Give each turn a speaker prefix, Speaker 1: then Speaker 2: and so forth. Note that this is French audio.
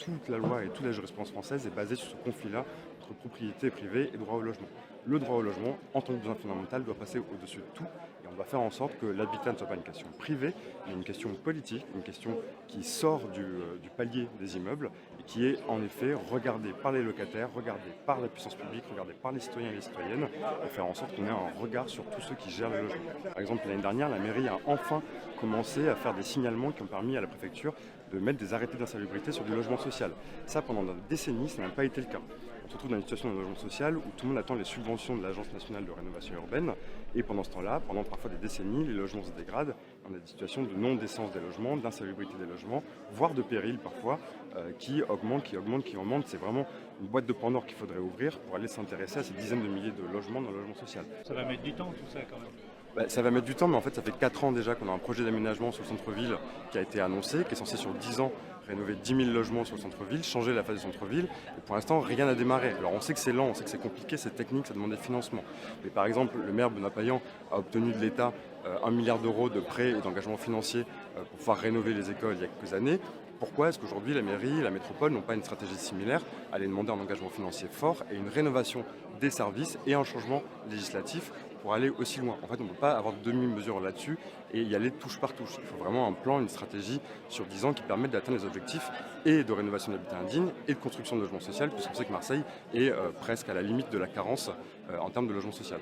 Speaker 1: toute la loi et toute la jurisprudence française est basée sur ce conflit-là entre propriété privée et droit au logement. Le droit au logement, en tant que besoin fondamental, doit passer au-dessus de tout et on doit faire en sorte que l'habitat ne soit pas une question privée, mais une question politique, une question qui sort du palier des immeubles et qui est en effet regardée par les locataires, regardée par la puissance publique, regardée par les citoyens et les citoyennes et faire en sorte qu'on ait un regard sur tous ceux qui gèrent le logement. Par exemple, l'année dernière, la mairie a enfin commencé à faire des signalements qui ont permis à la préfecture de mettre des arrêtés d'insalubrité sur du logement social. Ça, pendant des décennies, ça n'a pas été le cas. On se retrouve dans une situation de logement social où tout le monde attend les subventions de l'Agence nationale de rénovation urbaine. Et pendant ce temps-là, pendant parfois des décennies, les logements se dégradent. On a des situations de non-décence des logements, d'insalubrité des logements, voire de péril parfois, qui augmentent. C'est vraiment une boîte de Pandore qu'il faudrait ouvrir pour aller s'intéresser à ces dizaines de milliers de logements dans le logement social.
Speaker 2: Ça va mettre du temps tout ça quand même.
Speaker 1: Ça va mettre du temps, mais en fait, ça fait 4 ans déjà qu'on a un projet d'aménagement sur le centre-ville qui a été annoncé, qui est censé sur 10 ans rénover 10 000 logements sur le centre-ville, changer la face du centre-ville. Et pour l'instant, rien n'a démarré. Alors on sait que c'est lent, on sait que c'est compliqué, c'est technique, ça demande des financements. Mais par exemple, le maire Benoît Payan a obtenu de l'État 1 milliard d'euros de prêts et d'engagements financiers pour pouvoir rénover les écoles il y a quelques années. Pourquoi est-ce qu'aujourd'hui la mairie et la métropole n'ont pas une stratégie similaire, aller demander un engagement financier fort et une rénovation des services et un changement législatif pour aller aussi loin? En fait, on ne peut pas avoir de demi-mesure là-dessus et y aller touche par touche. Il faut vraiment un plan, une stratégie sur 10 ans qui permettent d'atteindre les objectifs et de rénovation de l'habitat indigne et de construction de logement social, puisqu'on sait que Marseille est presque à la limite de la carence en termes de logement social.